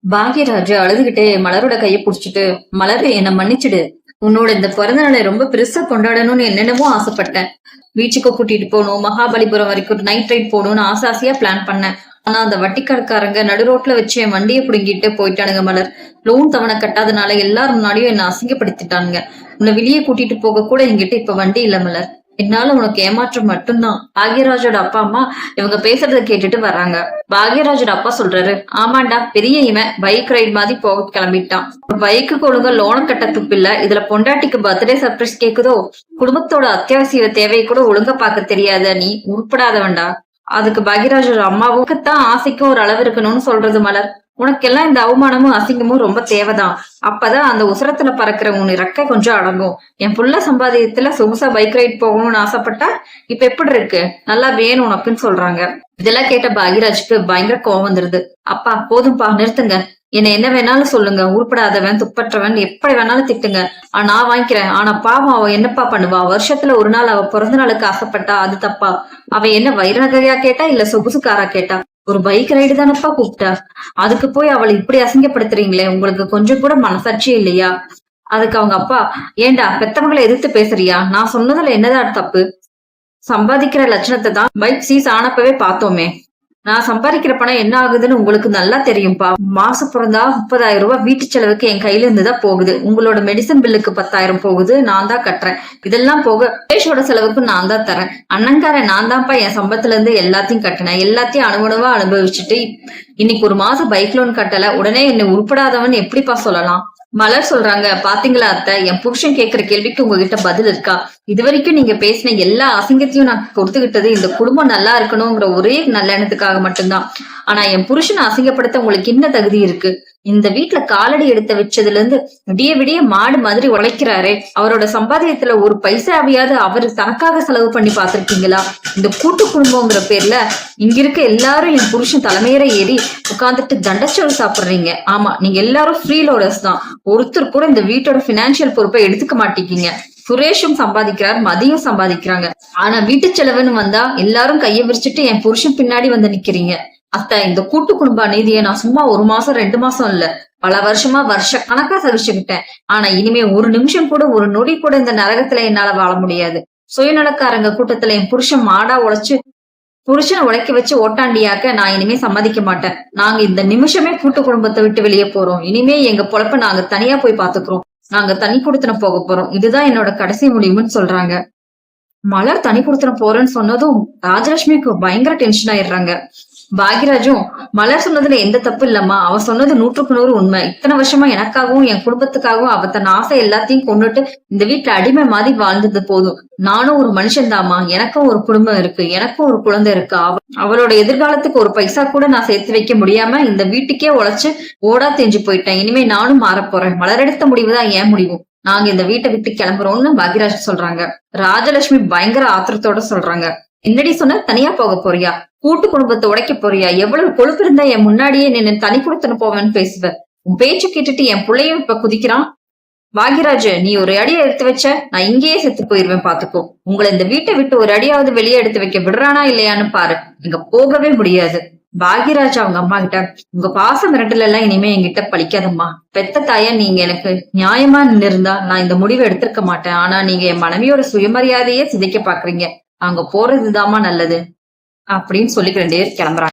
பாக்யராஜ் அழுதுகிட்டே மலரோட கைய புடிச்சிட்டு, மலரு என்ன மன்னிச்சிடு. உன்னோட இந்த பிறந்த நாளை ரொம்ப பெருசா கொண்டாடணும்னு என்னென்னமோ ஆசைப்பட்டேன். பீச்சுக்கு கூட்டிட்டு போகணும், மகாபலிபுரம் வரைக்கும் நைட் ரைட் போகணும்னு ஆசையா பிளான் பண்ணேன். ஆனா அந்த வட்டிக்கடைக்காரங்க நடு ரோட்ல வச்சு என் வண்டியை பிடுங்கிட்டு போயிட்டானுங்க மலர். லோன் தவணை கட்டாதனால எல்லாரும் முன்னாடியும் என்ன அசிங்கப்படுத்திட்டானுங்க. உன்னை வெளியே கூட்டிட்டு போக கூட என்கிட்ட இப்ப வண்டி இல்ல மலர். என்னால உனக்கு ஏமாற்றம் மட்டும்தான். பாக்யராஜோட அப்பா அம்மா இவங்க பேசுறத கேட்டுட்டு வர்றாங்க. பாக்யராஜோட அப்பா சொல்றாரு, ஆமாண்டா பெரிய இவன் பைக் ரைட் மாதிரி போக கிளம்பிட்டான். பைக்குக்கு ஒழுங்கா லோனம் கட்ட துப்பு இல்ல, இதுல பொண்டாட்டிக்கு பர்த்டே சர்ப்ரைஸ் கேக்குதோ. குடும்பத்தோட அத்தியாவசிய தேவையை கூட ஒழுங்கா பார்க்க தெரியாத நீ உருப்படாதவன்டா. அதுக்கு பாக்யராஜோட அம்மாவுக்கு தான் ஆசைக்கும் ஒரு அளவு இருக்கணும்னு சொல்றது மலர். உனக்கெல்லாம் இந்த அவமானமும் அசிங்கமும் ரொம்ப தேவைதான். அப்பதான் அந்த உசரத்துல பறக்கிற உன் இறக்க கொஞ்சம் அடங்கும். என் புள்ள சம்பாதியத்துல சொகுசா பைக் ரைட் போகணும்னு ஆசைப்பட்டா இப்ப எப்படி இருக்கு, நல்லா வேணும் உனக்குன்னு சொல்றாங்க. இதெல்லாம் கேட்ட பாக்யராஜுக்கு பயங்கர கோவம் வந்துருது. அப்பா போதும்பா, நிறுத்துங்க. என்ன வேணாலும் சொல்லுங்க, உருப்படாதவன் துப்பற்றவன் எப்படி வேணாலும் திட்டுங்க, நான் வாங்கிக்கிறேன். ஆனா பாவம் அவ என்னப்பா பண்ணுவா? வருஷத்துல ஒரு நாள் அவ பிறந்த நாளுக்கு ஆசைப்பட்டா அது தப்பா? அவ என்ன வைர நகையா கேட்டா இல்ல சொகுசுக்காரா கேட்டா? ஒரு பைக் ரைடு தானப்பா கூப்பிட்டா, அதுக்கு போய் அவளை இப்படி அசிங்கப்படுத்துறீங்களே, உங்களுக்கு கொஞ்சம் கூட மனசாட்சியே இல்லையா? அதுக்கு அவங்க அப்பா, ஏண்டா பெத்தவங்களை எதிர்த்து பேசுறியா? நான் சொன்னதுல என்னதான் தப்பு? சம்பாதிக்கிற லட்சணத்தை தான் பைக் சீஸ் ஆனப்பவே பார்த்தோமே. நான் சம்பாதிக்கிற பணம் என்ன ஆகுதுன்னு உங்களுக்கு நல்லா தெரியும்பா. மாசம் பிறந்தா 30,000 ரூபாய் வீட்டு செலவுக்கு என் கையில இருந்துதான் போகுது. உங்களோட மெடிசன் பில்லுக்கு 10,000 போகுது, நான் தான் கட்டுறேன். இதெல்லாம் போக பேஷோட செலவுக்கு நான் தான் தரேன். அண்ணங்காரன் நான் தான்ப்பா என் சம்பளத்துல இருந்து எல்லாத்தையும் கட்டினேன். எல்லாத்தையும் அனுபவமா அனுபவிச்சுட்டு இன்னைக்கு ஒரு மாசம் பைக் லோன் கட்டல, உடனே என்னை உருப்படாதவன் எப்படிப்பா சொல்லலாம்? மலர் சொல்றாங்க, பாத்தீங்களா அத்தை, என் புருஷன் கேக்குற கேள்விக்கு உங்ககிட்ட பதில் இருக்கா? இது வரைக்கும் நீங்க பேசின எல்லா அசிங்கத்தையும் நான் பொறுத்துக்கிட்டது இந்த குடும்பம் நல்லா இருக்கணுங்கிற ஒரே நல்ல எண்ணத்துக்காக மட்டும்தான். ஆனா என் புருஷனை அசிங்கப்படுத்த உங்களுக்கு என்ன தகுதி இருக்கு? இந்த வீட்டுல காலடி எடுத்த வச்சதுல இருந்து விடிய விடிய மாடு மாதிரி உழைக்கிறாரே, அவரோட சம்பாதியத்துல ஒரு பைசாவையாவது அவரு தனக்காக செலவு பண்ணி பாத்திருக்கீங்களா? இந்த கூட்டு குடும்பங்கிற பேர்ல இங்க இருக்க எல்லாரும் என் புருஷன் தலைமையில ஏறி உட்கார்ந்துட்டு தண்டச்சோறு சாப்பிடுறீங்க. ஆமா, நீங்க எல்லாரும் ஃப்ரீ லோடர்ஸ் தான். ஒருத்தர் கூட இந்த வீட்டோட பினான்சியல் பொறுப்பை எடுத்துக்க மாட்டேங்க. சுரேஷும் சம்பாதிக்கிறார், மதியம் சம்பாதிக்கிறாங்க. ஆனா வீட்டு செலவுன்னு வந்தா எல்லாரும் கைய விரிச்சுட்டு என் புருஷன் பின்னாடி வந்து நிக்கிறீங்க. அத்த, இந்த கூட்டு குடும்ப அநீதியை நான் சும்மா 1 மாசம் 2 மாசம் இல்ல, பல வருஷமா வருஷ கணக்கா சகிச்சுக்கிட்டேன். ஆனா இனிமே ஒரு நிமிஷம் கூட ஒரு நொடி கூட இந்த நரகத்துல என்னால வாழ முடியாது. சுயநலக்காரங்க கூட்டத்துல என் புருஷன் மாடா உழைச்சு புருஷனை உழைக்க வச்சு ஓட்டாண்டியாக்க நான் இனிமே சம்மதிக்க மாட்டேன். நாங்க இந்த நிமிஷமே கூட்டு குடும்பத்தை விட்டு வெளியே போறோம். இனிமே எங்க பொழப்ப நாங்க தனியா போய் பாத்துக்கிறோம். நாங்க தனி குடுத்தன போக போறோம். இதுதான் என்னோட கடைசி முடிவுன்னு சொல்றாங்க. மலர் தனி குடுத்தன போறேன்னு சொன்னதும் ராஜலட்சுமிக்கு பயங்கர டென்ஷன் ஆயிடுறாங்க. பாக்யராஜும், மலர் சொன்னதுல எந்த தப்பு இல்லம்மா, அவ சொன்னது 100க்கு 100 உண்மை. இத்தனை வருஷமா எனக்காகவும் என் குடும்பத்துக்காகவும் அவ தன் ஆசை எல்லாத்தையும் கொண்டுட்டு இந்த வீட்டுல அடிமை மாதிரி வாழ்ந்தது போதும். நானும் ஒரு மனுஷன் தாமா, எனக்கும் ஒரு குடும்பம் இருக்கு, எனக்கும் ஒரு குழந்தை இருக்கு. அவளோட எதிர்காலத்துக்கு ஒரு பைசா கூட நான் சேர்த்து வைக்க முடியாம இந்த வீட்டுக்கே உழைச்சு ஓடா தேஞ்சு போயிட்டேன். இனிமே நானும் மாற போறேன். மலர் எடுத்த முடிவுதான் ஏன் முடிவு. நாங்க இந்த வீட்டை விட்டு கிளம்புறோம்னு பாக்யராஜ் சொல்றாங்க. ராஜலட்சுமி பயங்கர ஆத்திரத்தோட சொல்றாங்க, என்னடி சொன்ன, தனியா போக போறியா? கூட்டு குடும்பத்தை உடைக்க போறியா? எவ்வளவு கொழுப்பு இருந்தா என் முன்னாடியே நின்னு தனி கொடுத்துன்னு போவேன்னு பேசுவ. உன் பேச்சு கேட்டுட்டு என் பிள்ளையும் இப்ப குதிக்கிறான். பாக்யராஜ், நீ ஒரு அடியை எடுத்து வச்ச நான் இங்கேயே செத்து போயிருவேன் பாத்துக்கோ. உங்களை இந்த வீட்டை விட்டு ஒரு அடியாவது வெளியே எடுத்து வைக்க விடுறானா இல்லையான்னு பாரு. இங்க போகவே முடியாது. பாக்யராஜ் அவங்க அம்மா கிட்ட, உங்க பாச மிரட்டல் எல்லாம் இனிமே என்கிட்ட பழிக்காதம்மா. பெத்த தாயா நீங்க எனக்கு நியாயமா நின்னிருந்தா நான் இந்த முடிவை எடுத்திருக்க மாட்டேன். ஆனா நீங்க என் மனைவியோட சுயமரியாதையே சிதைக்க பாக்குறீங்க. அங்க போறதுதாமா நல்லது அப்படின்னு சொல்லி 2 பேர் கிளம்புறாங்க.